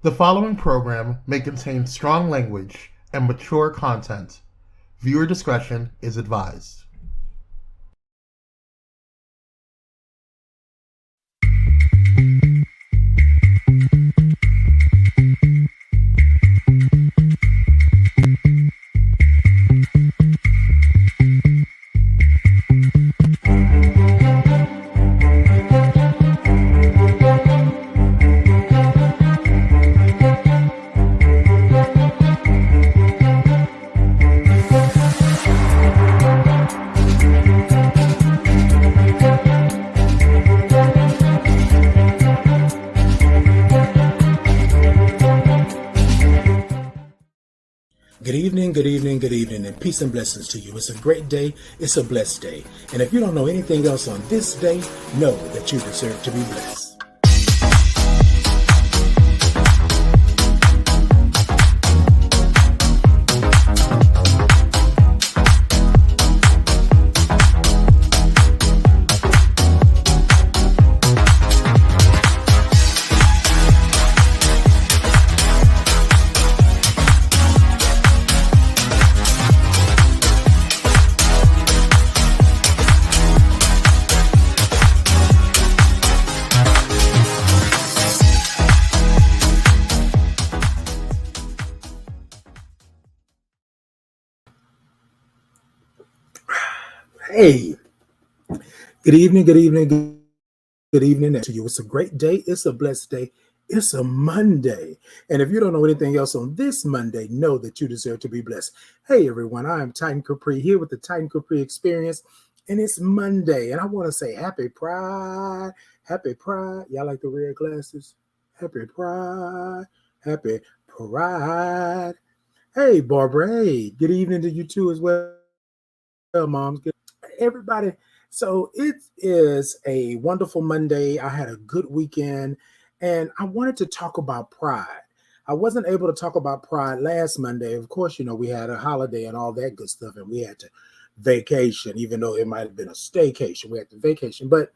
The following program may contain strong language and mature content. Viewer discretion is advised. Good evening, and peace and blessings to you. It's a great day. It's a blessed day. And if you don't know anything else on this day, know that you deserve to be blessed. Hey, good evening to you. It's a great day. It's a blessed day. It's a Monday. And if you don't know anything else on this Monday, know that you deserve to be blessed. Hey, everyone, I am Titan Capri here with the Titan Capri Experience. And it's Monday. And I want to say happy Pride. Happy Pride. Y'all like the red glasses? Happy Pride. Happy Pride. Hey, Barbara. Hey, good evening to you too as well, moms. Good everybody. So it is a wonderful Monday. I had a good weekend and I wanted to talk about pride. I wasn't able to talk about pride last Monday. Of course, we had a holiday and all that good stuff, and we had to vacation, even though it might have been a staycation. We had to vacation. But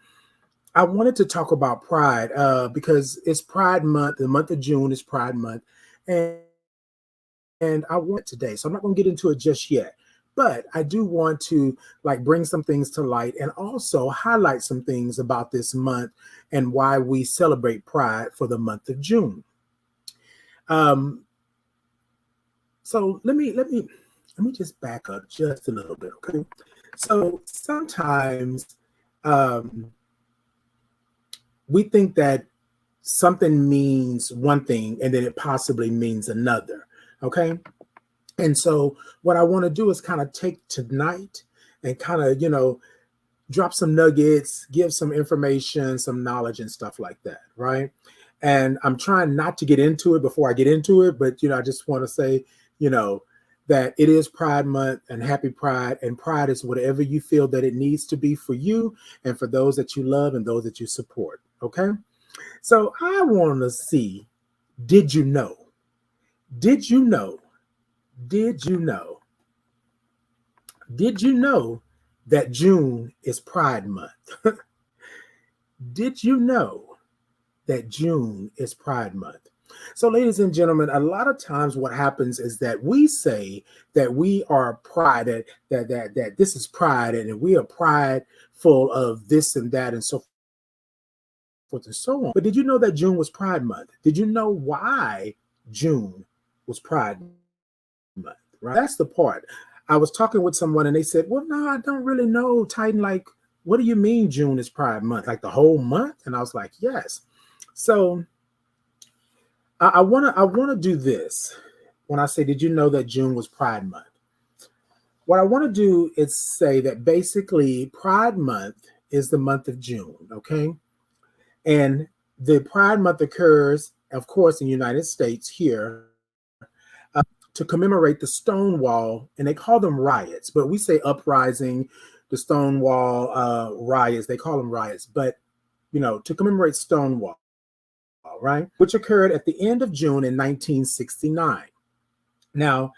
I wanted to talk about pride because it's Pride Month. The month of June is Pride Month. And I want today. So I'm not going to get into it just yet. But I do want to bring some things to light and also highlight some things about this month and why we celebrate Pride for the month of June. So let me just back up just a little bit, okay? So sometimes we think that something means one thing and then it possibly means another, okay? And so what I want to do is kind of take tonight and kind of, drop some nuggets, give some information, some knowledge and stuff like that, right? And I'm trying not to get into it before I get into it, but, I just want to say, that it is Pride Month and happy Pride, and Pride is whatever you feel that it needs to be for you and for those that you love and those that you support, okay? So I want to see, did you know? Did you know that June is Pride Month? Did you know that June is Pride Month? So, ladies and gentlemen, a lot of times what happens is that we say that we are pride, that this is pride, and we are prideful of this and that and so forth and so on. But did you know that June was Pride Month? Did you know why June was Pride Month? Right? That's the part. I was talking with someone and they said, well, no, I don't really know, Titan. What do you mean June is Pride Month? Like the whole month? And I was like, yes. So I wanna do this. When I say, did you know that June was Pride Month? What I want to do is say that basically Pride Month is the month of June, okay? And the Pride Month occurs, of course, in the United States here, to commemorate the Stonewall, and they call them riots, but we say uprising, the Stonewall riots, they call them riots, but, to commemorate Stonewall, right, which occurred at the end of June in 1969. Now,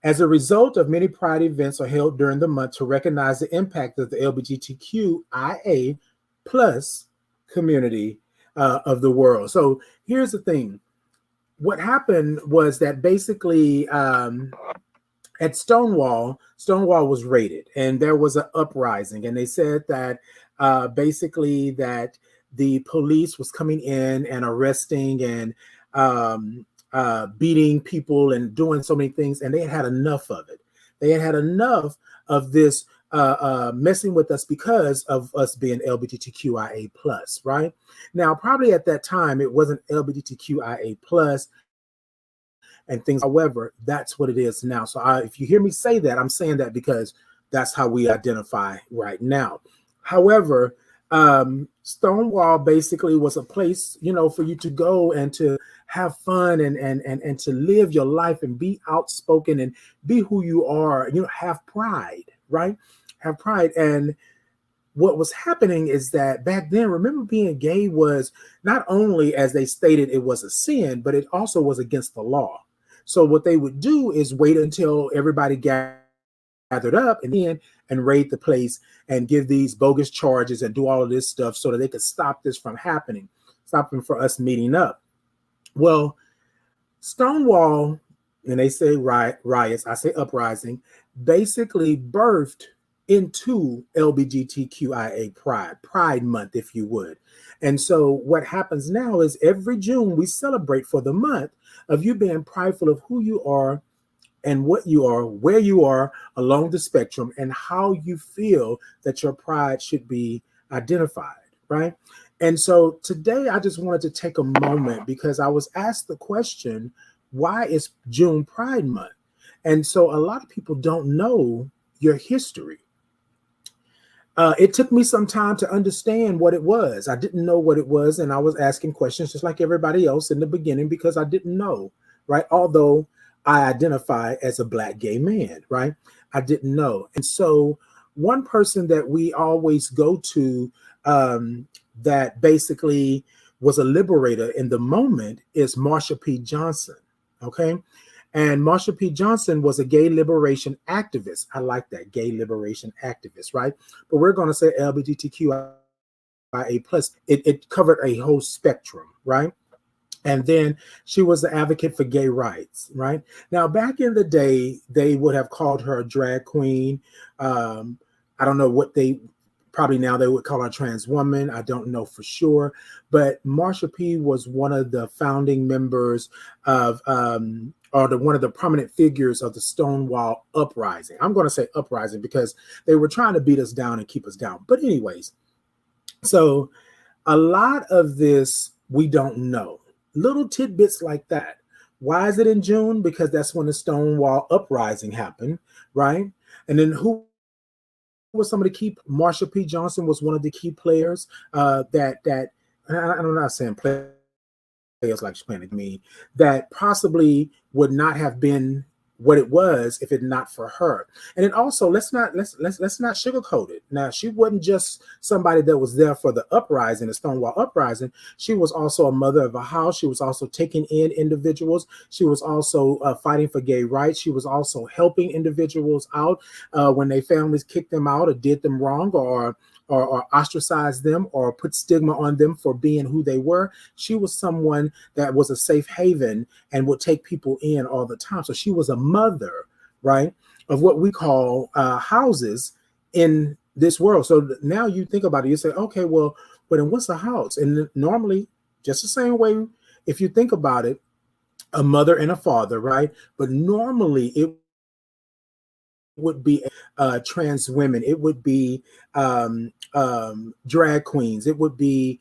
as a result of many Pride events are held during the month to recognize the impact of the LGBTQIA plus community of the world. So here's the thing. what happened was that basically at Stonewall was raided, and there was an uprising, and they said that basically that the police was coming in and arresting and beating people and doing so many things, and they had had enough of it. They had had enough of this messing with us because of us being LGBTQIA plus, right? Now, probably at that time it wasn't LGBTQIA plus and things. However, that's what it is now. So if you hear me say that, I'm saying that because that's how we identify right now. However, Stonewall basically was a place, you know, for you to go and to have fun and to live your life and be outspoken and be who you are, you know, have pride, right? Have pride. And what was happening is that back then, remember, being gay was not only, as they stated, it was a sin, but it also was against the law. So what they would do is wait until everybody gathered up and raid the place and give these bogus charges and do all of this stuff so that they could stop this from happening, stop them for us meeting up. Well, Stonewall, and they say riots, I say uprising, basically birthed into LGBTQIA Pride Month, if you would. And so what happens now is every June we celebrate for the month of you being prideful of who you are and what you are, where you are along the spectrum, and how you feel that your pride should be identified, right? And so today I just wanted to take a moment because I was asked the question, why is June Pride Month? And so a lot of people don't know your history. It took me some time to understand what it was. I didn't know what it was, and I was asking questions just like everybody else in the beginning because I didn't know, right? Although I identify as a Black gay man, right? I didn't know. And so one person that we always go to that basically was a liberator in the moment is Marsha P. Johnson, okay? And Marsha P. Johnson was a gay liberation activist. I like that, gay liberation activist, right? But we're going to say LGBTQIA plus. It covered a whole spectrum, right? And then she was the advocate for gay rights, right? Now, back in the day, they would have called her a drag queen. I don't know what probably now they would call her a trans woman. I don't know for sure. But Marsha P. was one of the founding members of, one of the prominent figures of the Stonewall uprising. I'm going to say uprising because they were trying to beat us down and keep us down. But anyways, so a lot of this we don't know. Little tidbits like that. Why is it in June? Because that's when the Stonewall uprising happened, right? And then who was some of the key? Marsha P. Johnson was one of the key players that I'm not saying players like she's playing me, that possibly would not have been what it was if it not for her. And then also let's not sugarcoat it. Now, she wasn't just somebody that was there for the uprising, the Stonewall uprising. She was also a mother of a house. She was also taking in individuals. She was also fighting for gay rights. She was also helping individuals out when their families kicked them out or did them wrong or ostracized them or put stigma on them for being who they were. She was someone that was a safe haven and would take people in all the time. So she was a mother, right, of what we call houses in this world. So now you think about it, you say, okay, well, but then what's a house? And normally, just the same way, if you think about it, a mother and a father, right? But normally it would be trans women, it would be drag queens, it would be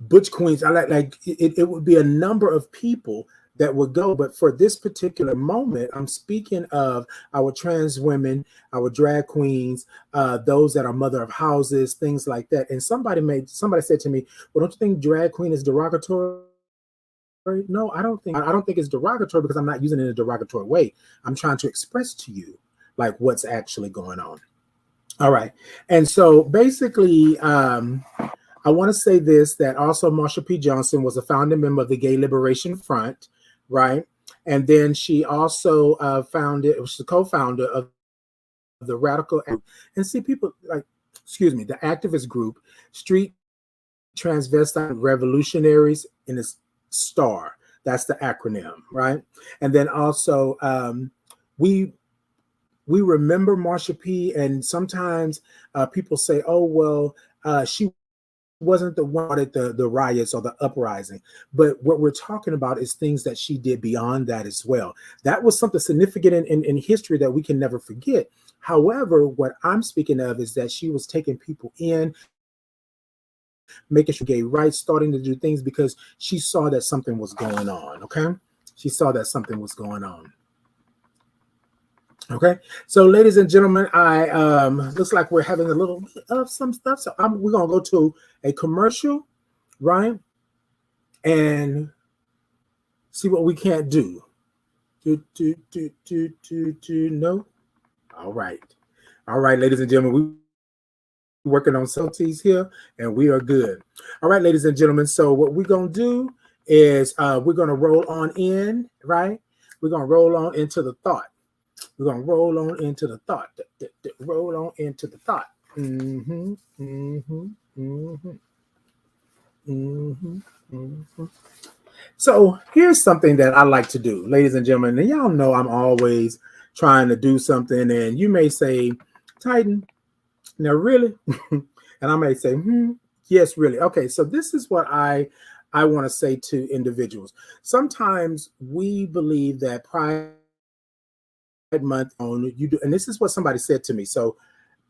butch queens. It would be a number of people that would go. But for this particular moment, I'm speaking of our trans women, our drag queens, those that are mother of houses, things like that. And somebody said to me, well, don't you think drag queen is derogatory? No, I don't think it's derogatory because I'm not using it in a derogatory way. I'm trying to express to you like what's actually going on. All right. And so basically, I want to say this, that also Marsha P. Johnson was a founding member of the Gay Liberation Front, right? And then she also was the co-founder of the Radical, and see people like, the activist group, Street transvestite revolutionaries in a STAR. That's the acronym, right? And then also we remember Marsha P. And sometimes people say, "Oh well, she wasn't the one at the riots or the uprising." But what we're talking about is things that she did beyond that as well. That was something significant in history that we can never forget. However, what I'm speaking of is that she was taking people in, making sure gay rights, starting to do things because she saw that something was going on. Okay. She saw that something was going on. Okay, so ladies and gentlemen, I looks like we're having a little bit of some stuff. So we're gonna go to a commercial, right? And see what we can't do. No. All right, ladies and gentlemen, we're working on subtleties here, and we are good. All right, ladies and gentlemen. So what we're gonna do is we're gonna roll on in, right? We're gonna roll on into the thought. We're going to roll on into the thought. Roll on into the thought. Mm-hmm, mm-hmm, mm-hmm, mm-hmm, mm-hmm. So here's something that I like to do, ladies and gentlemen. And y'all know I'm always trying to do something. And you may say, Titan, now really? And I may say, yes, really. Okay, so this is what I want to say to individuals. Sometimes we believe that Pride Month on you do, and this is what somebody said to me. So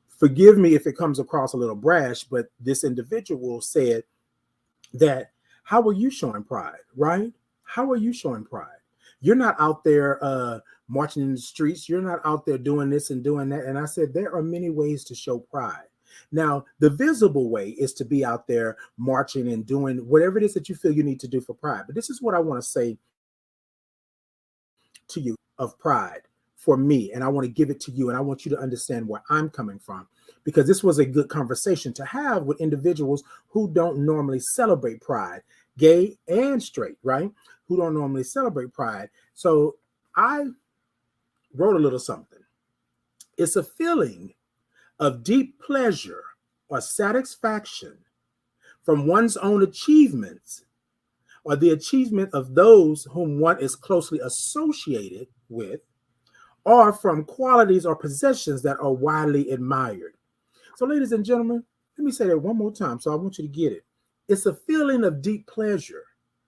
forgive me if it comes across a little brash, but this individual said that, how are you showing pride, right? How are you showing pride? You're not out there marching in the streets. You're not out there doing this and doing that. And I said, there are many ways to show pride. Now, the visible way is to be out there marching and doing whatever it is that you feel you need to do for pride. But this is what I want to say to you of pride for me, and I want to give it to you, and I want you to understand where I'm coming from, because this was a good conversation to have with individuals who don't normally celebrate pride, gay and straight, right? Who don't normally celebrate pride. So I wrote a little something. It's a feeling of deep pleasure or satisfaction from one's own achievements or the achievement of those whom one is closely associated with, or from qualities or possessions that are widely admired. So, ladies and gentlemen, let me say that one more time so I want you to get it. It's a feeling of deep pleasure,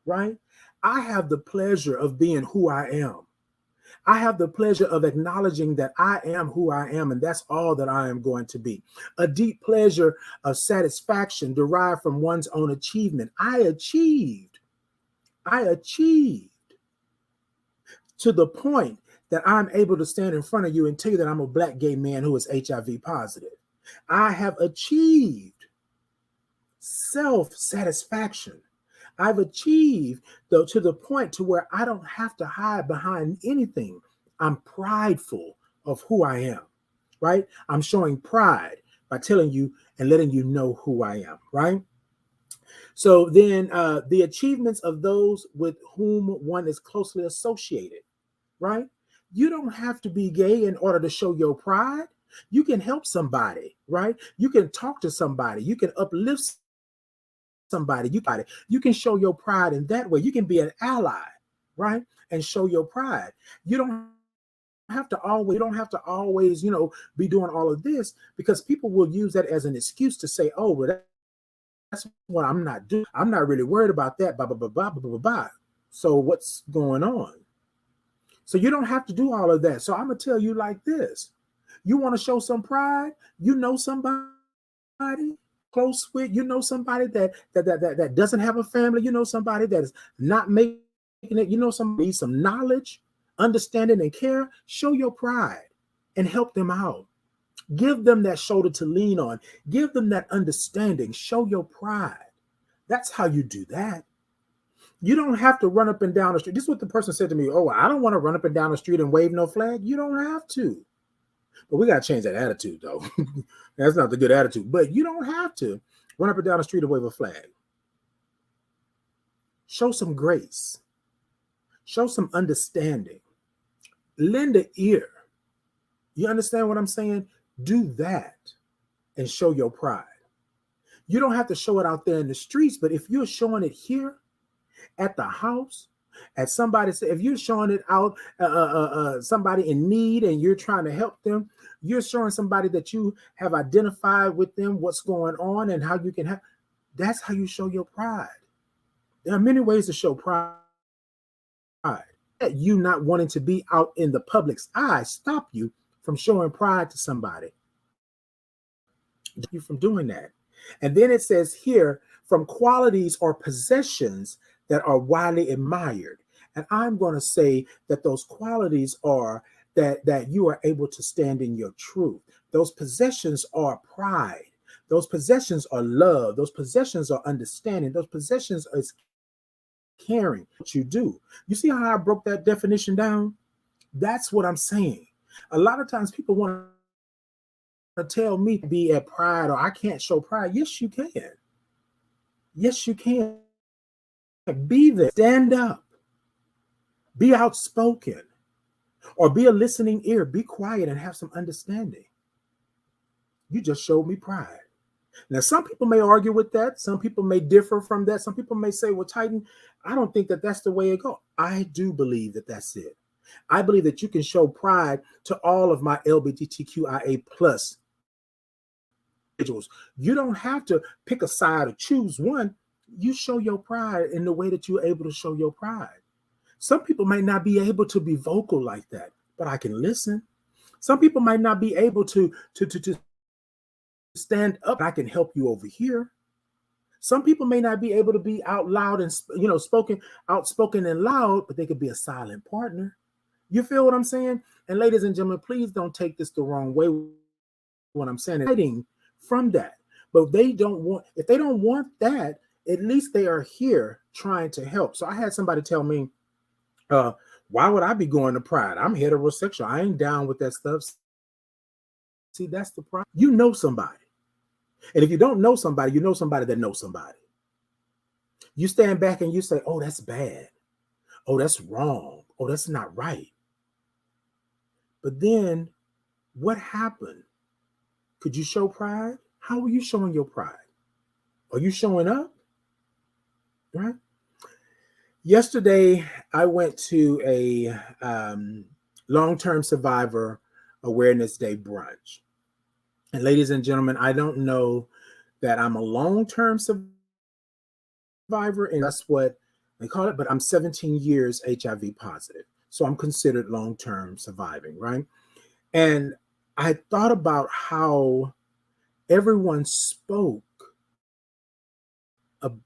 right? I have the pleasure of being who I am. I have the pleasure of acknowledging that I am who I am, and that's all that I am going to be. A deep pleasure of satisfaction derived from one's own achievement. I achieved to the point that I'm able to stand in front of you and tell you that I'm a Black gay man who is HIV positive. I have achieved self-satisfaction. I've achieved, though, to the point to where I don't have to hide behind anything. I'm prideful of who I am, right? I'm showing pride by telling you and letting you know who I am, right? So then the achievements of those with whom one is closely associated, right? You don't have to be gay in order to show your pride. You can help somebody, right? You can talk to somebody. You can uplift somebody. You can show your pride in that way. You can be an ally, right? And show your pride. You don't have to always, be doing all of this, because people will use that as an excuse to say, oh, well, that's what I'm not doing. I'm not really worried about that. Blah, blah, blah, blah, blah, blah, blah. So what's going on? So you don't have to do all of that. So I'm going to tell you like this. You want to show some pride? You know somebody close with, somebody that doesn't have a family, somebody that is not making it, somebody needs some knowledge, understanding, and care. Show your pride and help them out. Give them that shoulder to lean on. Give them that understanding. Show your pride. That's how you do that. You don't have to run up and down the street. This is what the person said to me. Oh, I don't want to run up and down the street and wave no flag. You don't have to. But we got to change that attitude, though. That's not the good attitude. But you don't have to run up and down the street and wave a flag. Show some grace. Show some understanding. Lend an ear. You understand what I'm saying? Do that and show your pride. You don't have to show it out there in the streets, but if you're showing it here at the house, at somebody, if you're showing it out, somebody in need and you're trying to help them, you're showing somebody that you have identified with them, what's going on and how you can help. That's how you show your pride. There are many ways to show pride. You not wanting to be out in the public's eye stop you from showing pride to somebody. You from doing that. And then it says here, from qualities or possessions that are widely admired. And I'm going to say that those qualities are that you are able to stand in your truth. Those possessions are pride. Those possessions are love. Those possessions are understanding. Those possessions are caring. What you do. You see how I broke that definition down? That's what I'm saying. A lot of times people want to tell me to be at pride or I can't show pride. Yes, you can. Yes, you can. Be there. Stand up. Be outspoken. Or be a listening ear. Be quiet and have some understanding. You just showed me pride. Now, some people may argue with that. Some people may differ from that. Some people may say, well, Titan, I don't think that that's the way it goes. I do believe that that's it. I believe that you can show pride to all of my LGBTQIA plus individuals. You don't have to pick a side or choose one. You show your pride in the way that you're able to show your pride. Some people might not be able to be vocal like that, but I can listen. Some people might not be able to stand up. I can help you over here. Some people may not be able to be out loud and outspoken and loud, but they could be a silent partner. You feel what I'm saying? And ladies and gentlemen, please don't take this the wrong way when I'm saying it. From that. But if they don't want that, at least they are here trying to help. So I had somebody tell me, why would I be going to pride? I'm heterosexual. I ain't down with that stuff. See, that's the problem. You know somebody. And if you don't know somebody, you know somebody that knows somebody. You stand back and you say, oh, that's bad. Oh, that's wrong. Oh, that's not right. But then what happened? Could you show pride? How are you showing your pride? Are you showing up? Right? Yesterday, I went to a long-term survivor awareness day brunch. And ladies and gentlemen, I don't know that I'm a long-term survivor, and that's what they call it, but I'm 17 years HIV positive. So I'm considered long-term surviving, right? And I thought about how everyone spoke about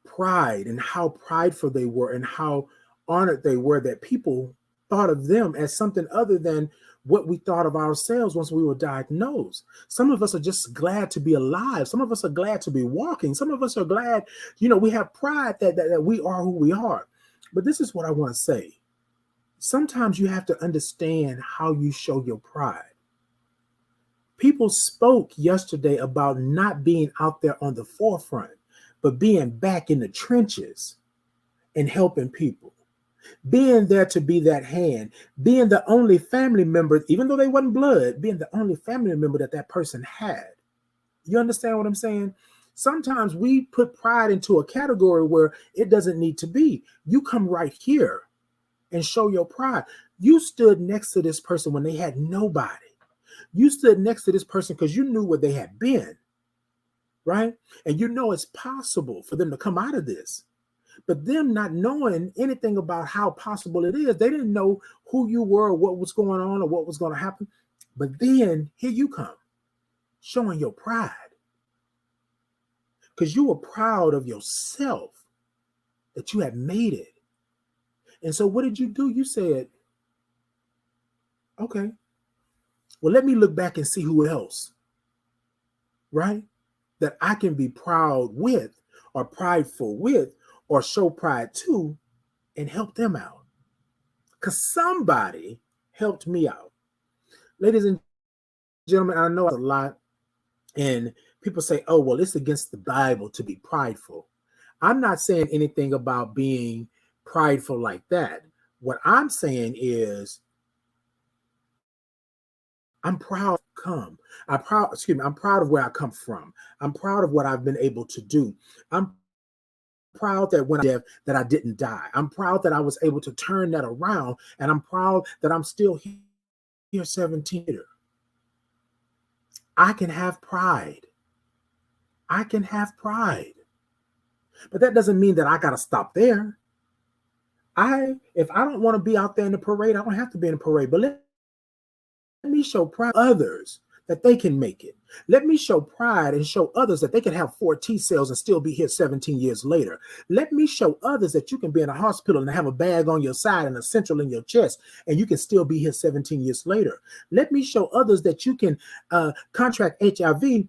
pride and how prideful they were and how honored they were that people thought of them as something other than what we thought of ourselves once we were diagnosed. Some of us are just glad to be alive. Some of us are glad to be walking. Some of us are glad, we have pride that we are who we are. But this is what I want to say. Sometimes you have to understand how you show your pride. People spoke yesterday about not being out there on the forefront, but being back in the trenches and helping people. Being there to be that hand, being the only family member, even though they wasn't blood, being the only family member that person had. You understand what I'm saying? Sometimes we put pride into a category where it doesn't need to be. You come right here and show your pride. You stood next to this person when they had nobody. You stood next to this person because you knew where they had been, right? And it's possible for them to come out of this. But them not knowing anything about how possible it is, they didn't know who you were or what was going on or what was going to happen. But then here you come, showing your pride. Because you were proud of yourself, that you had made it. And so what did you do? You said, okay, well, let me look back and see who else, right? That I can be proud with or prideful with or show pride to and help them out. Because somebody helped me out. Ladies and gentlemen, I know a lot, and people say, oh, well, it's against the Bible to be prideful. I'm not saying anything about being prideful like that. What I'm saying is I'm proud I'm proud of where I come from. I'm proud of what I've been able to do. I'm proud that when I deaf that I didn't die. I'm proud that I was able to turn that around, and I'm proud that I'm still here 17 years. I can have pride. I can have pride. But that doesn't mean that I got to stop there. If I don't want to be out there in the parade, I don't have to be in the parade. But let me show pride to others that they can make it. Let me show pride and show others that they can have 4 T cells and still be here 17 years later. Let me show others that you can be in a hospital and have a bag on your side and a central in your chest, and you can still be here 17 years later. Let me show others that you can contract HIV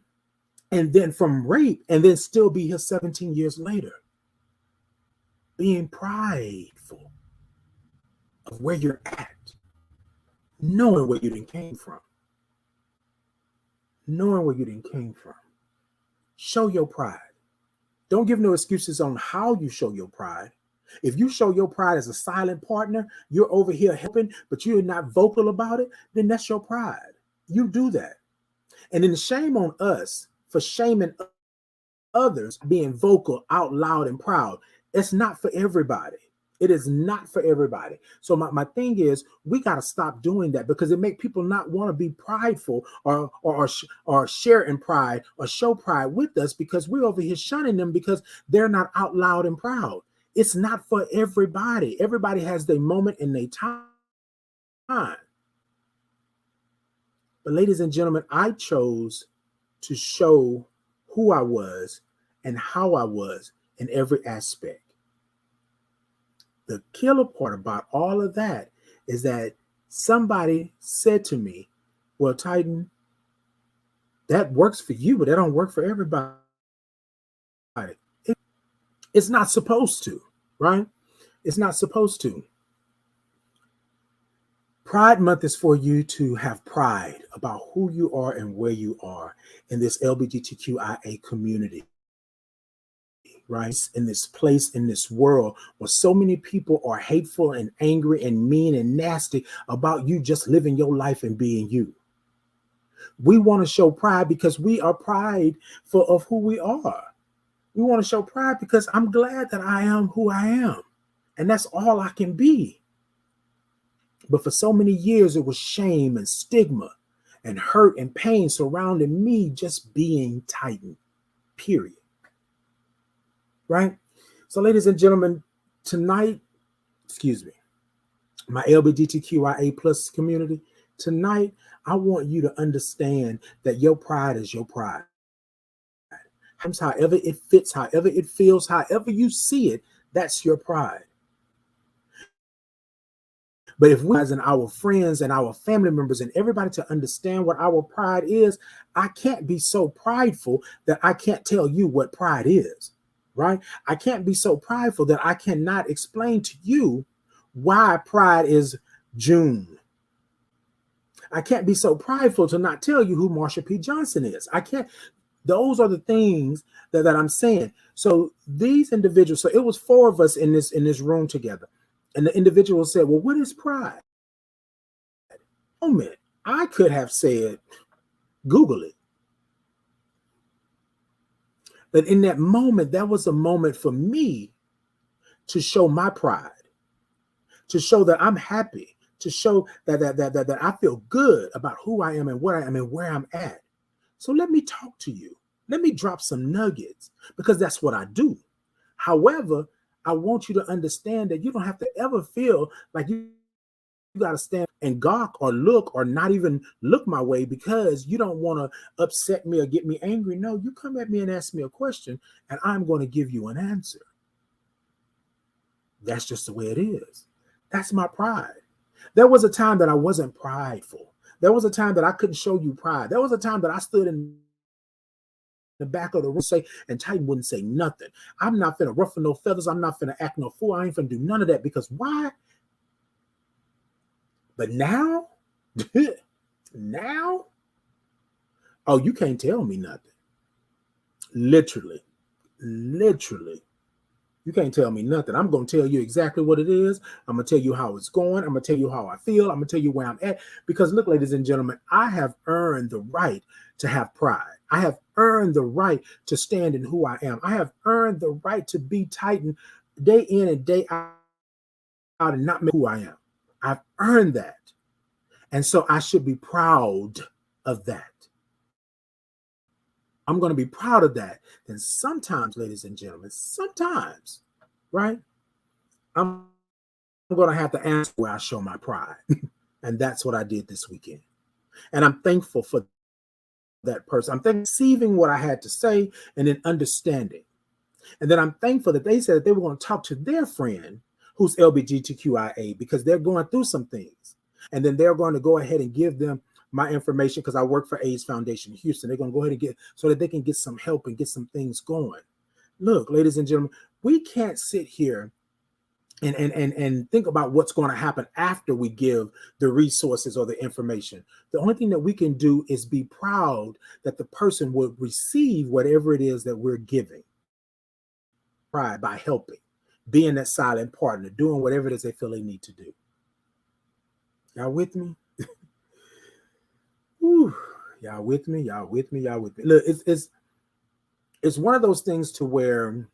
and then from rape and then still be here 17 years later. Being prideful of where you're at, knowing where you came from. Knowing where you came from. Show your pride. Don't give no excuses on how you show your pride. If you show your pride as a silent partner, you're over here helping, but you're not vocal about it, then that's your pride. You do that. And then shame on us for shaming others being vocal, out loud, and proud. It's not for everybody. It is not for everybody. So my thing is, we got to stop doing that because it makes people not want to be prideful or share in pride or show pride with us because we're over here shunning them because they're not out loud and proud. It's not for everybody. Everybody has their moment and their time. But ladies and gentlemen, I chose to show who I was and how I was in every aspect. The killer part about all of that is that somebody said to me, well, Titan, that works for you, but that don't work for everybody. It's not supposed to, right? It's not supposed to. Pride Month is for you to have pride about who you are and where you are in this LGBTQIA community. Right? In this place, in this world where so many people are hateful and angry and mean and nasty about you just living your life and being you. We want to show pride because we are prideful of who we are. We want to show pride because I'm glad that I am who I am. And that's all I can be. But for so many years, it was shame and stigma and hurt and pain surrounding me just being Titan, period. Right? So, ladies and gentlemen, tonight, my LGBTQIA plus community, tonight, I want you to understand that your pride is your pride. However it fits, however it feels, however you see it, that's your pride. But if we, as in our friends and our family members and everybody to understand what our pride is, I can't be so prideful that I can't tell you what pride is. Right? I can't be so prideful that I cannot explain to you why pride is June. I can't be so prideful to not tell you who Marsha P. Johnson is. I can't. Those are the things that I'm saying. So these individuals, so it was 4 of us in this room together. And the individual said, well, what is pride? Moment. I could have said, Google it. But in that moment, that was a moment for me to show my pride, to show that I'm happy, to show that I feel good about who I am and what I am and where I'm at. So let me talk to you. Let me drop some nuggets because that's what I do. However, I want you to understand that you don't have to ever feel like you got to stand and gawk or look or not even look my way because you don't want to upset me or get me angry. No, you come at me and ask me a question and I'm going to give you an answer. That's just the way it is. That's my pride. There was a time that I wasn't prideful. There was a time that I couldn't show you pride. There was a time that I stood in the back of the room and Titan wouldn't say nothing. I'm not finna ruffle no feathers. I'm not finna act no fool. I ain't finna do none of that because why? But now, now, oh, you can't tell me nothing. Literally, you You can't tell me nothing. I'm going to tell you exactly what it is. I'm going to tell you how it's going. I'm going to tell you how I feel. I'm going to tell you where I'm at. Because look, ladies and gentlemen, I have earned the right to have pride. I have earned the right to stand in who I am. I have earned the right to be Titan day in and day out and not who I am. I've earned that. And so I should be proud of that. I'm going to be proud of that. Then sometimes, ladies and gentlemen, sometimes, right, I'm going to have to answer where I show my pride. And that's what I did this weekend. And I'm thankful for that person. I'm receiving what I had to say and then understanding. And then I'm thankful that they said that they were going to talk to their friend who's LGBTQIA because they're going through some things. And then they're going to go ahead and give them my information because I work for AIDS Foundation Houston. They're going to go ahead and get so that they can get some help and get some things going. Look, ladies and gentlemen, we can't sit here and think about what's going to happen after we give the resources or the information. The only thing that we can do is be proud that the person will receive whatever it is that we're giving. Pride by helping, being that silent partner, doing whatever it is they feel they need to do. Y'all with me? Whew. Y'all with me? Y'all with me? Y'all with me? Look, it's one of those things to where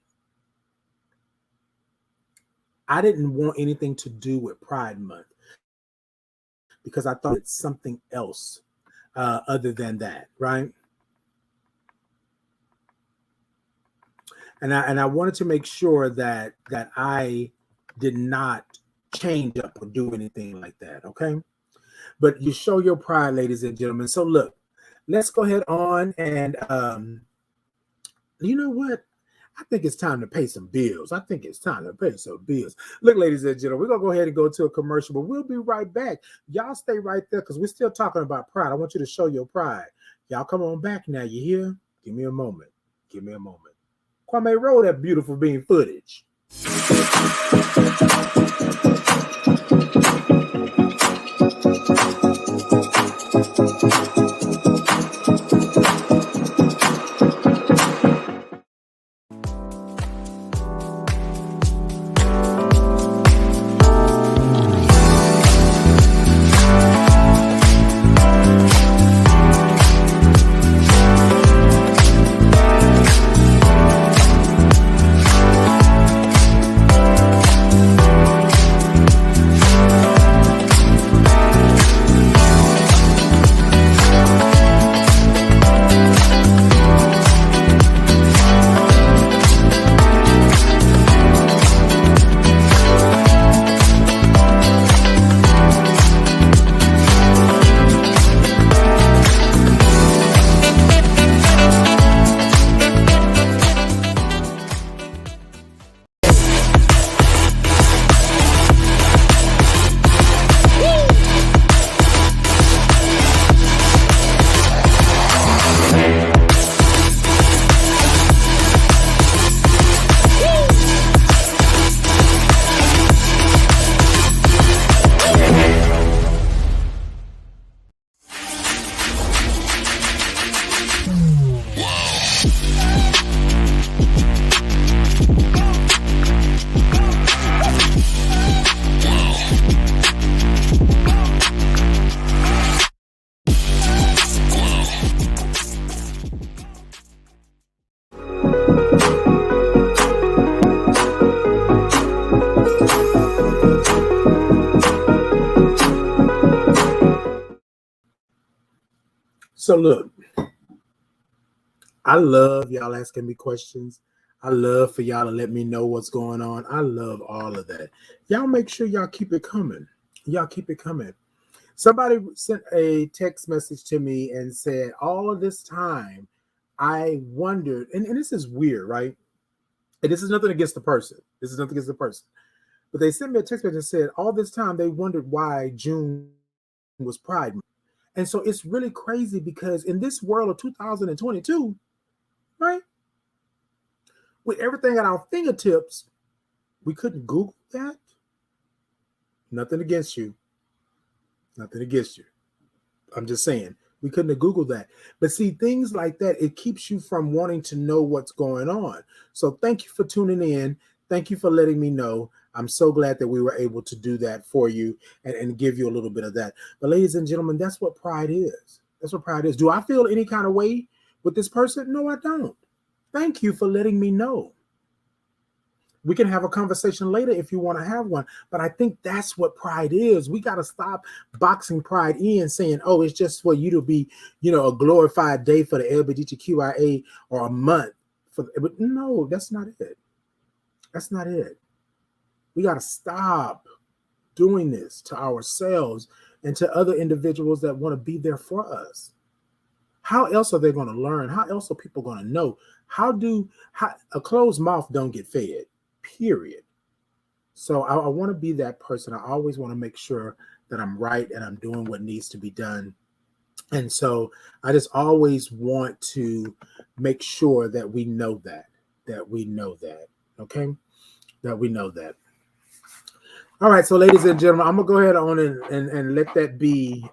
I didn't want anything to do with Pride Month because I thought it's something else other than that, right? And I wanted to make sure that I did not change up or do anything like that, okay? But you show your pride, ladies and gentlemen. So look, let's go ahead on and you know what? I think it's time to pay some bills. I think it's time to pay some bills. Look, ladies and gentlemen, we're going to go ahead and go to a commercial, but we'll be right back. Y'all stay right there because we're still talking about pride. I want you to show your pride. Y'all come on back now. You hear? Give me a moment. Give me a moment. Kwame, roll that beautiful bean footage. So look, I love y'all asking me questions. I love for y'all to let me know what's going on. I love all of that. Y'all make sure y'all keep it coming. Y'all keep it coming. Somebody sent a text message to me and said, all of this time, I wondered, and this is weird, right? And this is nothing against the person. This is nothing against the person. But they sent me a text message and said, all this time, they wondered why June was Pride Month. And so it's really crazy because in this world of 2022, right, with everything at our fingertips, we couldn't Google that. Nothing against you. Nothing against you. I'm just saying, we couldn't have Googled that. But see, things like that, it keeps you from wanting to know what's going on. So thank you for tuning in. Thank you for letting me know. I'm so glad that we were able to do that for you and give you a little bit of that. But ladies and gentlemen, that's what pride is. That's what pride is. Do I feel any kind of way with this person? No, I don't. Thank you for letting me know. We can have a conversation later if you want to have one. But I think that's what pride is. We got to stop boxing pride in, saying, oh, it's just for you to be, a glorified day for the LGBTQIA or a month. But no, that's not it. That's not it. We got to stop doing this to ourselves and to other individuals that want to be there for us. How else are they going to learn? How else are people going to know? How a closed mouth don't get fed, period. So I want to be that person. I always want to make sure that I'm right and I'm doing what needs to be done. And so I just always want to make sure that we know that. Okay? That we know that. All right, so ladies and gentlemen, I'm gonna go ahead on and let that be.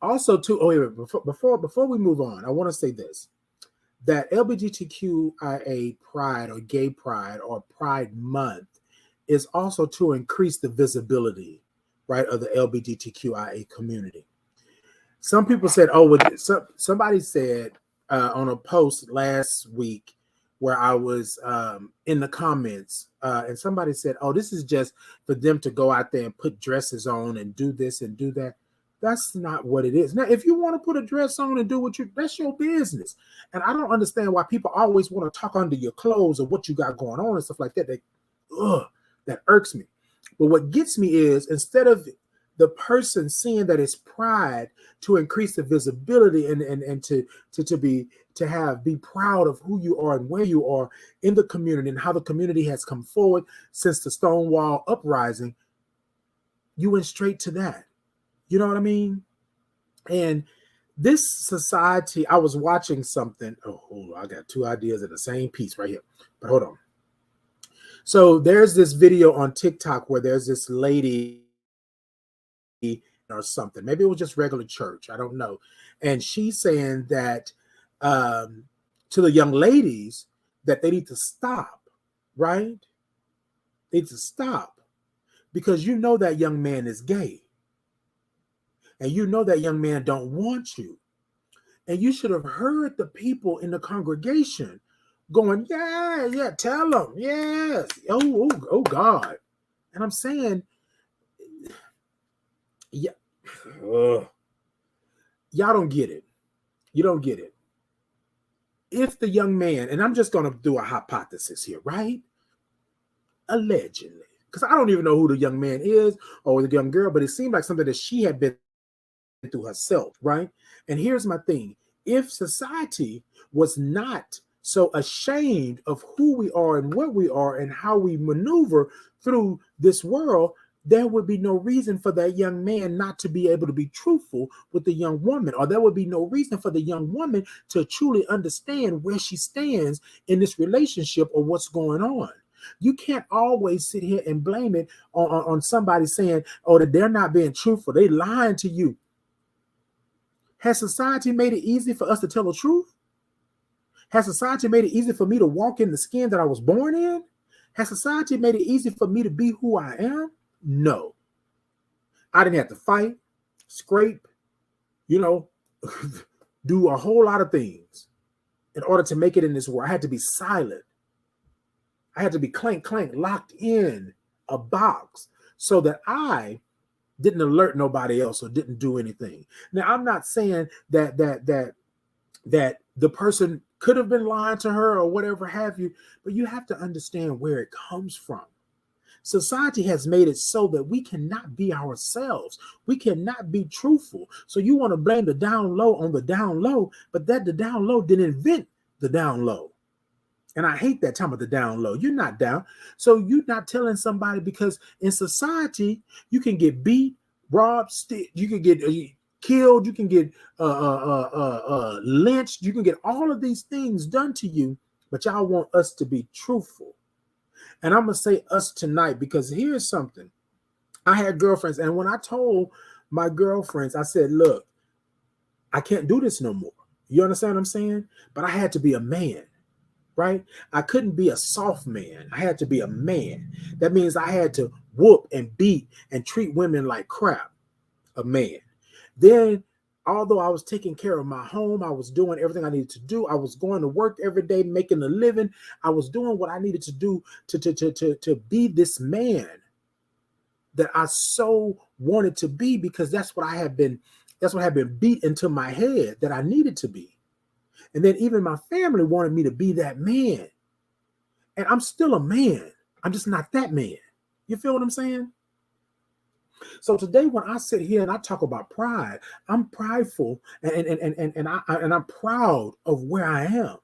Also, too. Oh, wait, before we move on, I want to say this: that LGBTQIA Pride or Gay Pride or Pride Month is also to increase the visibility, right, of the LGBTQIA community. Some people said, "Oh, somebody said on a post last week." Where I was in the comments and somebody said, oh, this is just for them to go out there and put dresses on and do this and do that. That's not what it is. Now, if you want to put a dress on and do that's your business. And I don't understand why people always want to talk under your clothes or what you got going on and stuff like that. That irks me. But what gets me is instead of the person seeing that it's pride to increase the visibility and to be proud of who you are and where you are in the community and how the community has come forward since the Stonewall uprising, you went straight to that. You know what I mean? And this society, I was watching something. Oh, I got two ideas in the same piece right here. But hold on. So there's this video on TikTok where there's this lady or something. Maybe it was just regular church. I don't know. And she's saying that to the young ladies that they need to stop, right? They need to stop because you know that young man is gay. And you know that young man don't want you. And you should have heard the people in the congregation going, yeah, tell them, yes. Oh, God. And I'm saying, yeah, y'all don't get it. You don't get it. If the young man, and I'm just going to do a hypothesis here, right? Allegedly, because I don't even know who the young man is or the young girl, but it seemed like something that she had been through herself, right? And here's my thing. If society was not so ashamed of who we are and what we are and how we maneuver through this world, there would be no reason for that young man not to be able to be truthful with the young woman, or there would be no reason for the young woman to truly understand where she stands in this relationship or what's going on. You can't always sit here and blame it on somebody saying, oh, that they're not being truthful. They lying to you. Has society made it easy for us to tell the truth? Has society made it easy for me to walk in the skin that I was born in? Has society made it easy for me to be who I am? No. I didn't have to fight, scrape, do a whole lot of things in order to make it in this world. I had to be silent. I had to be clank, locked in a box so that I didn't alert nobody else or didn't do anything. Now, I'm not saying that the person could have been lying to her or whatever have you, but you have to understand where it comes from. Society has made it so that we cannot be ourselves. We cannot be truthful. So you want to blame the down low on the down low, but the down low didn't invent the down low. And I hate that time of the down low. You're not down. So you're not telling somebody, because in society, you can get beat, robbed, you can get killed, you can get lynched, you can get all of these things done to you, but y'all want us to be truthful. And I'm going to say us tonight, because here's something. I had girlfriends, and when I told my girlfriends, I said, look, I can't do this no more. You understand what I'm saying? But I had to be a man. right? I couldn't be a soft man. I had to be a man. That means I had to whoop and beat and treat women like crap, a man. Then, although I was taking care of my home, I was doing everything I needed to do. I was going to work every day, making a living. I was doing what I needed to do to be this man that I so wanted to be, because that's what had been beat into my head that I needed to be. And then even my family wanted me to be that man. And I'm still a man. I'm just not that man. You feel what I'm saying? So today, when I sit here and I talk about pride, I'm prideful and I'm proud of where I am.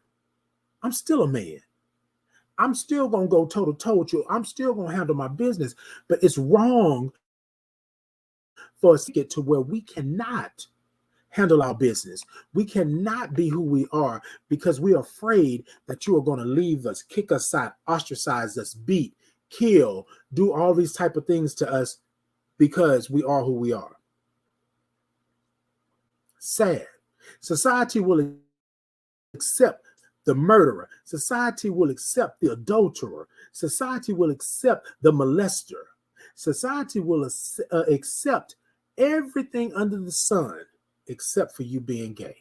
I'm still a man. I'm still gonna go toe to toe with you. I'm still gonna handle my business. But it's wrong for us to get to where we cannot handle our business. We cannot be who we are because we're afraid that you are going to leave us, kick us out, ostracize us, beat, kill, do all these type of things to us because we are who we are. Sad. Society will accept the murderer. Society will accept the adulterer. Society will accept the molester. Society will accept everything under the sun except for you being gay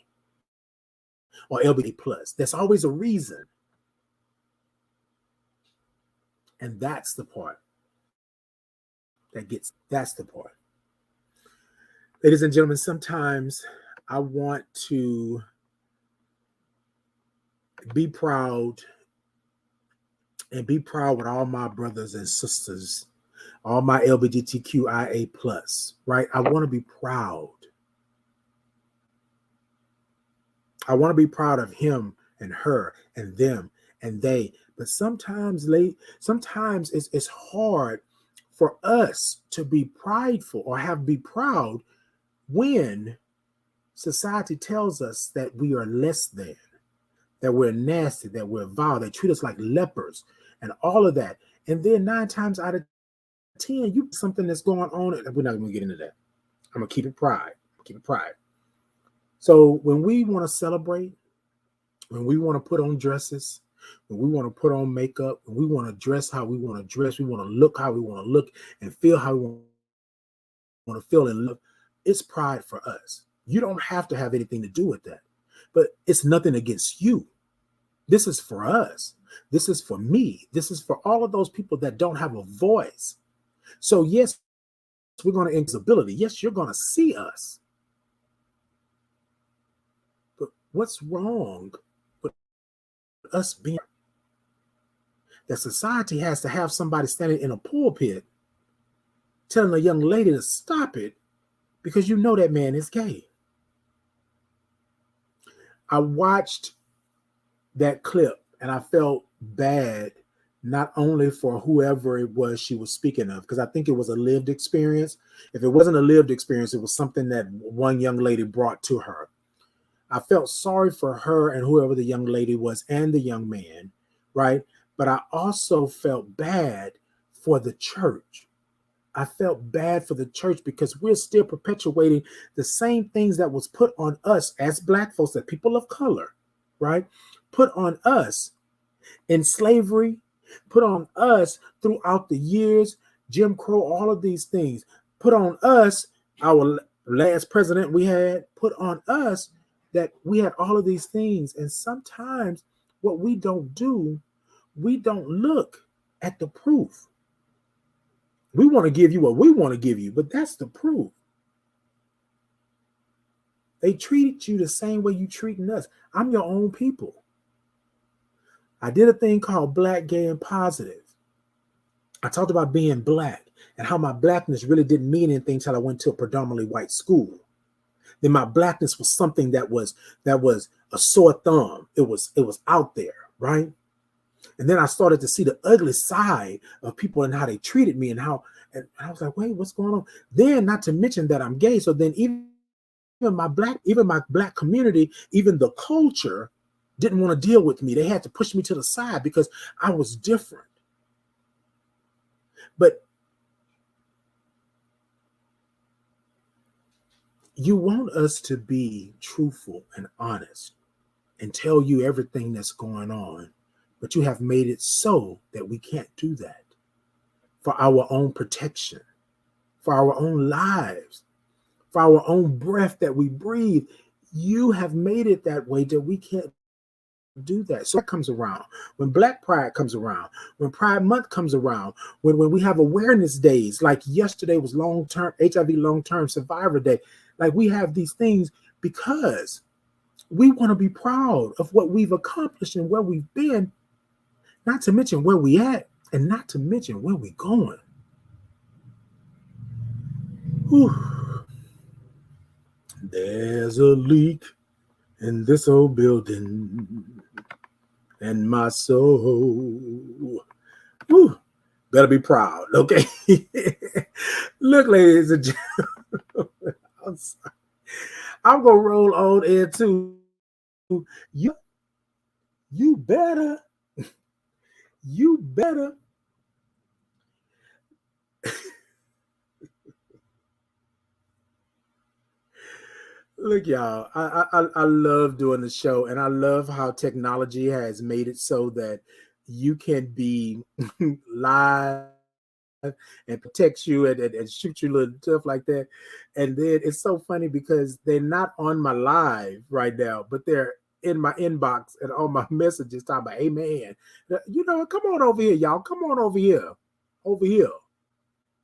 or LGBT plus. There's always a reason. And that's the part that's the part. Ladies and gentlemen, sometimes I want to be proud and be proud with all my brothers and sisters, all my LGBTQIA plus, right? I want to be proud. I want to be proud of him and her and them and they. But sometimes it's hard for us to be prideful or be proud when society tells us that we are less than, that we're nasty, that we're vile, they treat us like lepers and all of that. And then 9 times out of 10, you something that's going on. We're not going to get into that. I'm going to keep it pride. So when we want to celebrate, when we want to put on dresses, when we want to put on makeup, when we want to dress how we want to dress, we want to look how we want to look and feel how we want to feel and look, it's pride for us. You don't have to have anything to do with that, but it's nothing against you. This is for us. This is for me. This is for all of those people that don't have a voice. So yes, we're going to invisibility. Yes, you're going to see us. But what's wrong with us being that society has to have somebody standing in a pulpit telling a young lady to stop it because you know that man is gay? I watched that clip and I felt bad, not only for whoever it was she was speaking of, because I think it was a lived experience. If it wasn't a lived experience, it was something that one young lady brought to her. I felt sorry for her and whoever the young lady was and the young man, right? But I also felt bad for the church. I felt bad for the church because we're still perpetuating the same things that was put on us as Black folks, as people of color, right? Put on us in slavery, put on us throughout the years, Jim Crow, all of these things, put on us, our last president we had, put on us that we had all of these things. And sometimes what we don't do, we don't look at the proof. We want to give you what we want to give you, but that's the proof. They treated you the same way you treating us. I'm your own people. I did a thing called Black, Gay, and Positive. I talked about being Black and how my Blackness really didn't mean anything until I went to a predominantly white school. Then my Blackness was something that was a sore thumb. It was out there, right? And then I started to see the ugly side of people and how they treated me and I was like, wait, what's going on? Then, not to mention that I'm gay. So then even my Black community, even the culture didn't want to deal with me. They had to push me to the side because I was different. But you want us to be truthful and honest and tell you everything that's going on but you have made it so that we can't do that for our own protection, for our own lives, for our own breath that we breathe. You have made it that way that we can't do that. So that comes around when Black Pride comes around, when Pride Month comes around, when we have awareness days, like yesterday was long-term HIV long-term survivor day. Like, we have these things because we want to be proud of what we've accomplished and where we've been, not to mention where we at, and not to mention where we're going. Whew. There's a leak in this old building, and my soul, whew, better be proud, okay? Look, ladies and gentlemen, I'm gonna roll on into you better, you better. Look, y'all, I love doing the show, and I love how technology has made it so that you can be live and protect you and shoot you little stuff like that. And then it's so funny because they're not on my live right now, but they're in my inbox and on my messages talking about, hey man, you know, come on over here, y'all. Come on over here. Over here.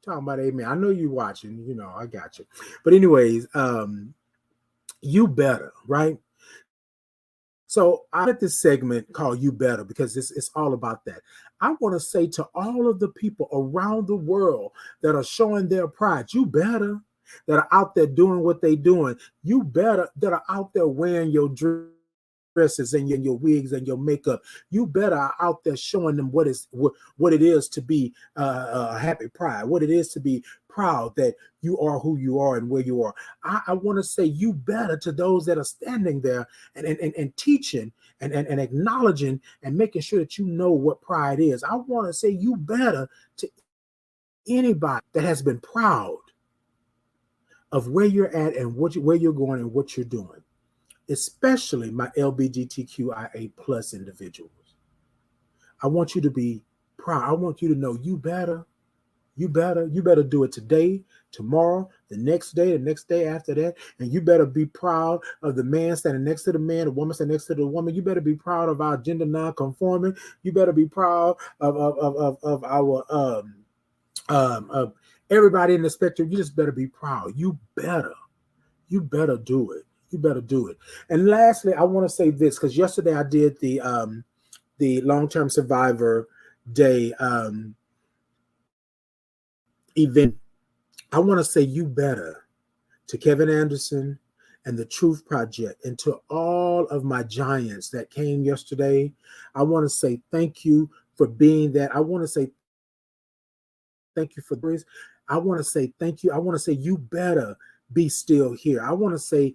Talking about, hey man, I know you watching, you know, I got you. But anyways, you better, right? So I did this segment called You Better because it's all about that. I want to say to all of the people around the world that are showing their pride, you better, that are out there doing what they're doing, you better, that are out there wearing your dresses and your wigs and your makeup, you better are out there showing them what it is to be a happy pride, what it is to be proud that you are who you are and where you are. I want to say you better to those that are standing there and teaching and acknowledging and making sure that you know what pride is. I want to say you better to anybody that has been proud of where you're at and where you're going and what you're doing, especially my LGBTQIA plus individuals. I want you to be proud. I want you to know you better. You better do it today, tomorrow, the next day after that. And you better be proud of the man standing next to the man, the woman standing next to the woman. You better be proud of our gender non-conforming. You better be proud of our of everybody in the spectrum. You just better be proud. You better do it. You better do it. And lastly, I want to say this, because yesterday I did the long-term survivor day event. I want to say you better to Kevin Anderson and the Truth Project and to all of my giants that came yesterday. I want to say thank you for being that. I want to say thank you for this. I want to say thank you. I want to say you better be still here. I want to say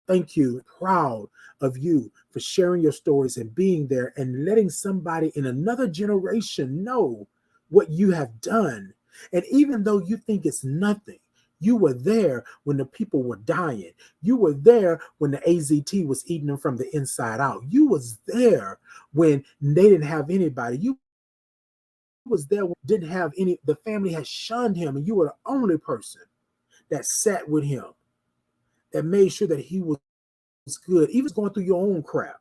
thank you, proud of you for sharing your stories and being there and letting somebody in another generation know what you have done. And even though you think it's nothing, you were there when the people were dying. You were there when the AZT was eating them from the inside out. You was there when they didn't have anybody. You was there when didn't have any, the family had shunned him, and you were the only person that sat with him, that made sure that he was good, even going through your own crap.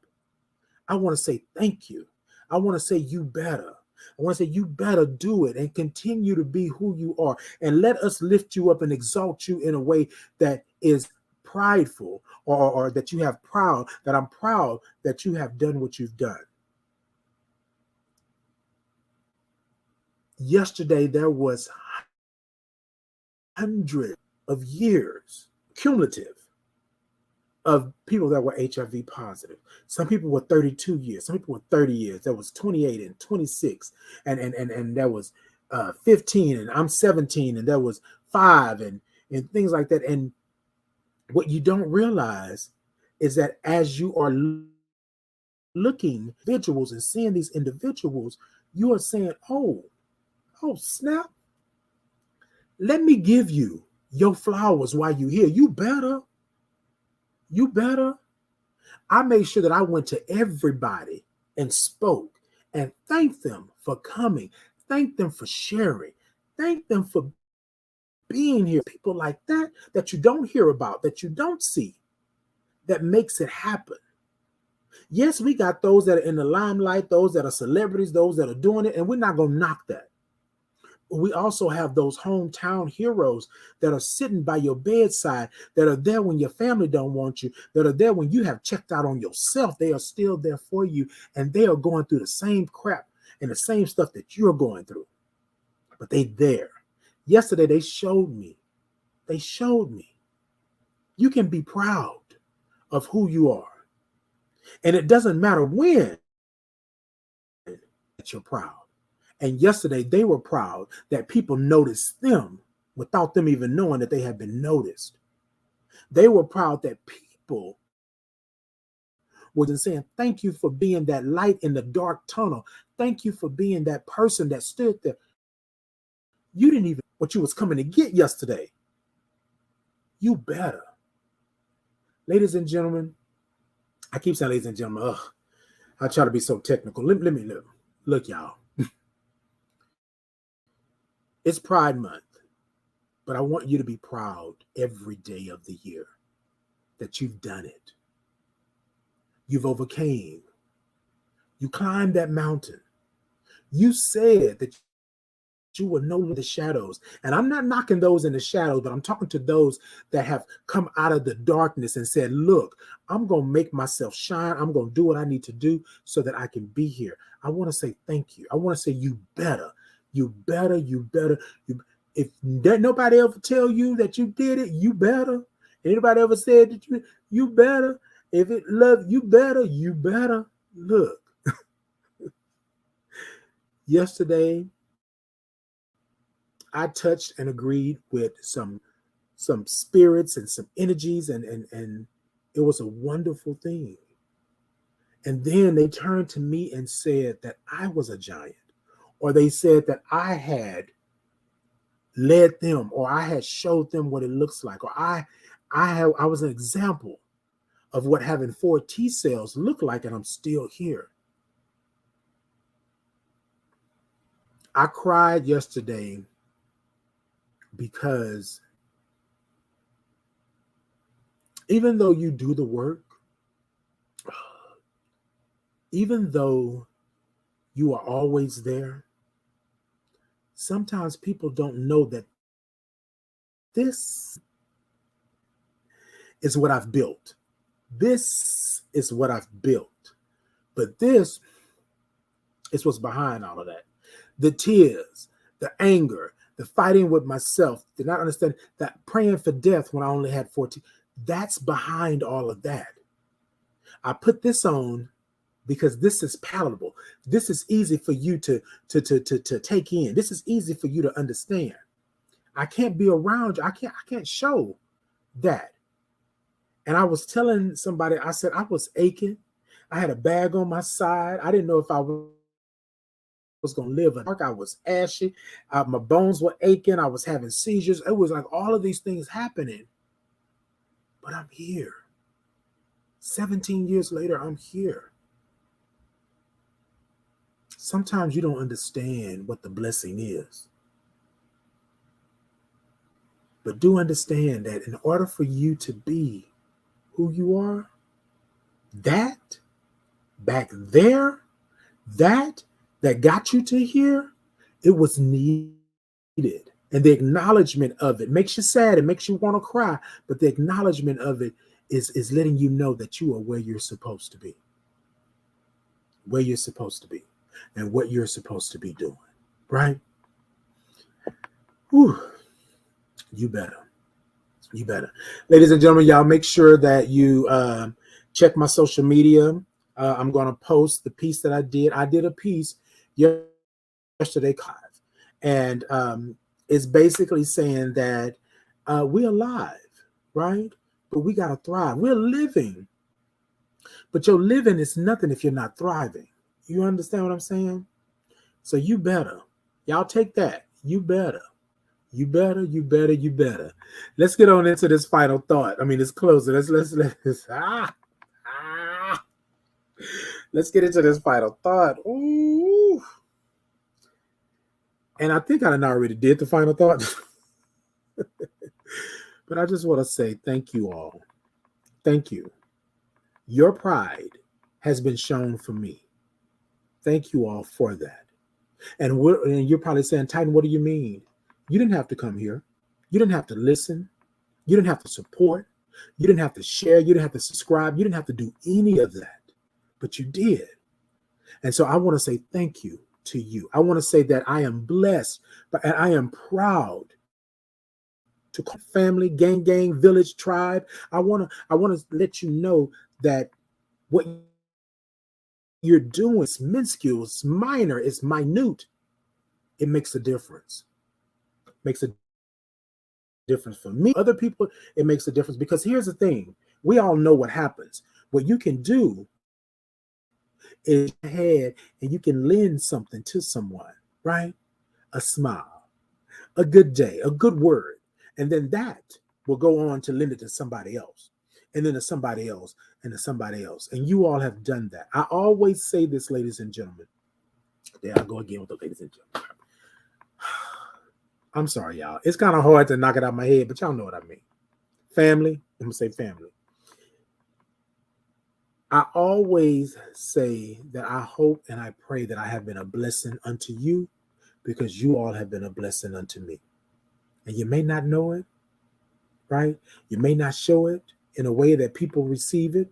I want to say thank you. I want to say you better. I want to say you better do it and continue to be who you are, and let us lift you up and exalt you in a way that is prideful, or that you have proud, that I'm proud that you have done what you've done. Yesterday, there was hundreds of years cumulative of people that were HIV positive. Some people were 32 years, some people were 30 years. There was 28 and 26, and there was 15, and I'm 17, and there was 5, and things like that. And what you don't realize is that as you are looking individuals and seeing these individuals, you are saying, oh snap, let me give you your flowers while you're here. You better. I made sure that I went to everybody and spoke and thanked them for coming, thanked them for sharing, thanked them for being here. People like that, that you don't hear about, that you don't see, that makes it happen. Yes, we got those that are in the limelight, those that are celebrities, those that are doing it, and we're not going to knock that. We also have those hometown heroes that are sitting by your bedside, that are there when your family don't want you, that are there when you have checked out on yourself. They are still there for you, and they are going through the same crap and the same stuff that you're going through. But they there. Yesterday, they showed me. They showed me. You can be proud of who you are. And it doesn't matter when that you're proud. And yesterday, they were proud that people noticed them without them even knowing that they had been noticed. They were proud that people were saying, thank you for being that light in the dark tunnel. Thank you for being that person that stood there. You didn't even what you was coming to get yesterday. You better. Ladies and gentlemen, I keep saying ladies and gentlemen, I try to be so technical. Let me look, y'all. It's Pride Month, but I want you to be proud every day of the year that you've done it. You've overcame. You climbed that mountain. You said that you were no longer the shadows. And I'm not knocking those in the shadows, but I'm talking to those that have come out of the darkness and said, look, I'm going to make myself shine. I'm going to do what I need to do so that I can be here. I want to say thank you. I want to say you better. You better, you better. If nobody ever tell you that you did it, you better. Anybody ever said that you better. If it love you better, you better. Look. Yesterday, I touched and agreed with some spirits and some energies, and it was a wonderful thing. And then they turned to me and said that I was a giant. Or they said that I had led them, or I had showed them what it looks like, or I was an example of what having 4 T cells look like, and I'm still here. I cried yesterday because even though you do the work, even though you are always there, sometimes people don't know that this is what I've built. This is what I've built. But this is what's behind all of that. The tears, the anger, the fighting with myself, did not understand that praying for death when I only had 14. That's behind all of that. I put this on because this is palatable. This is easy for you to take in. This is easy for you to understand. I can't be around you. I can't show that. And I was telling somebody, I said I was aching. I had a bag on my side. I didn't know if I was going to live. I was ashy. My bones were aching. I was having seizures. It was like all of these things happening. But I'm here. 17 years later, I'm here. Sometimes you don't understand what the blessing is. But do understand that in order for you to be who you are, that back there, that got you to here, it was needed. And the acknowledgement of it makes you sad. It makes you want to cry. But the acknowledgement of it is letting you know that you are where you're supposed to be. Where you're supposed to be. And what you're supposed to be doing. Right? Whew. You better. You better. Ladies and gentlemen, y'all make sure that you check my social media. I'm going to post the piece that I did. I did a piece yesterday, and it's basically saying that we're alive, right? But we got to thrive. We're living. But your living is nothing if you're not thriving. You understand what I'm saying? So you better. Y'all take that. You better. You better, you better, you better. Let's get on into this final thought. I mean, it's closer. Let's Let's get into this final thought. Ooh. And I think I already did the final thought. But I just want to say thank you all. Thank you. Your pride has been shown for me. Thank you all for that. And you're probably saying, Titan, what do you mean? You didn't have to come here. You didn't have to listen. You didn't have to support. You didn't have to share. You didn't have to subscribe. You didn't have to do any of that. But you did. And so I want to say thank you to you. I want to say that I am blessed, and I am proud to call family, gang, village, tribe. I want to let you know that what you're doing is minuscule, it's minor, it's minute. It makes a difference. Makes a difference for me. Other people, it makes a difference, because here's the thing. We all know what happens. What you can do is ahead and you can lend something to someone, right? A smile, a good day, a good word. And then that will go on to lend it to somebody else, and then to somebody else, and to somebody else. And you all have done that. I always say this, ladies and gentlemen. There I go again with the ladies and gentlemen. I'm sorry, y'all. It's kind of hard to knock it out of my head, but y'all know what I mean. Family. I'm going to say family. I always say that I hope and I pray that I have been a blessing unto you, because you all have been a blessing unto me. And you may not know it, right? You may not show it in a way that people receive it,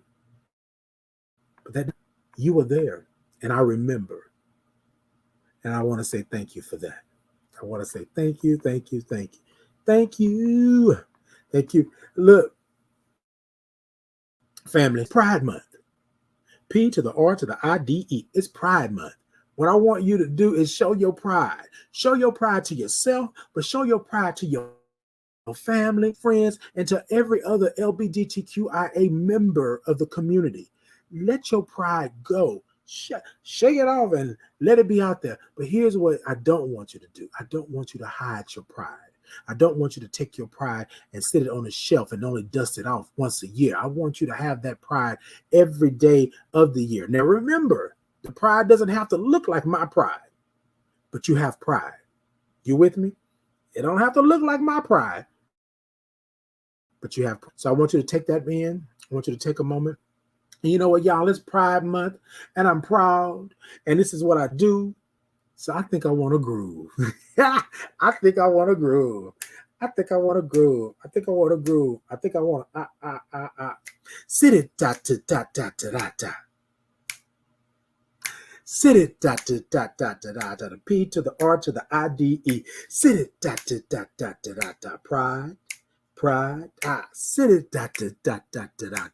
but that you were there, and I remember. And I want to say thank you for that. I want to say thank you, thank you, thank you, thank you, thank you. Look, family, Pride Month. P to the R to the IDE. It's Pride Month. What I want you to do is show your pride. Show your pride to yourself, but show your pride to your family, friends, and to every other LGBTQIA member of the community. Let your pride go. Shake it off and let it be out there. But here's what I don't want you to do. I don't want you to hide your pride. I don't want you to take your pride and sit it on a shelf and only dust it off once a year. I want you to have that pride every day of the year. Now, remember, the pride doesn't have to look like my pride, but you have pride. You with me? It don't have to look like my pride, but you have. So I want you to take that in. I want you to take a moment. And you know what, y'all? It's Pride Month, and I'm proud, and this is what I do. So I think I want to groove. I think I want to groove. I think I want to groove. I think I want to groove. I think I want to sit it da da da da da da. Sit it da da da da da da da. The P to the R to the IDE. Sit it da da da da da da da. Pride, pride. Sit it da da da da da da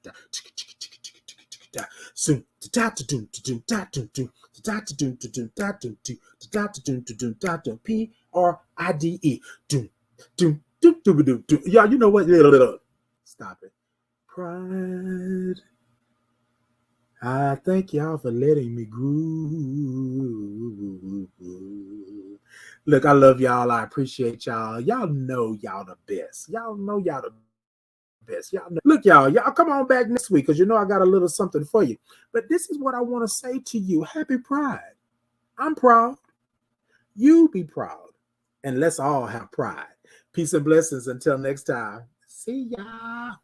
da. Soon da da doom doom da doom doom da doom doom da doom doom da doom doom da doom. PRIDE. Doom doom doom doom doom doom. Y'all, you know what? Stop it. Pride. I thank y'all for letting me groove. Look, I love y'all. I appreciate y'all. Y'all know y'all the best. Y'all know y'all the best. Y'all know. Look, y'all come on back next week, because you know I got a little something for you. But this is what I want to say to you. Happy Pride. I'm proud. You be proud. And let's all have pride. Peace and blessings until next time. See ya.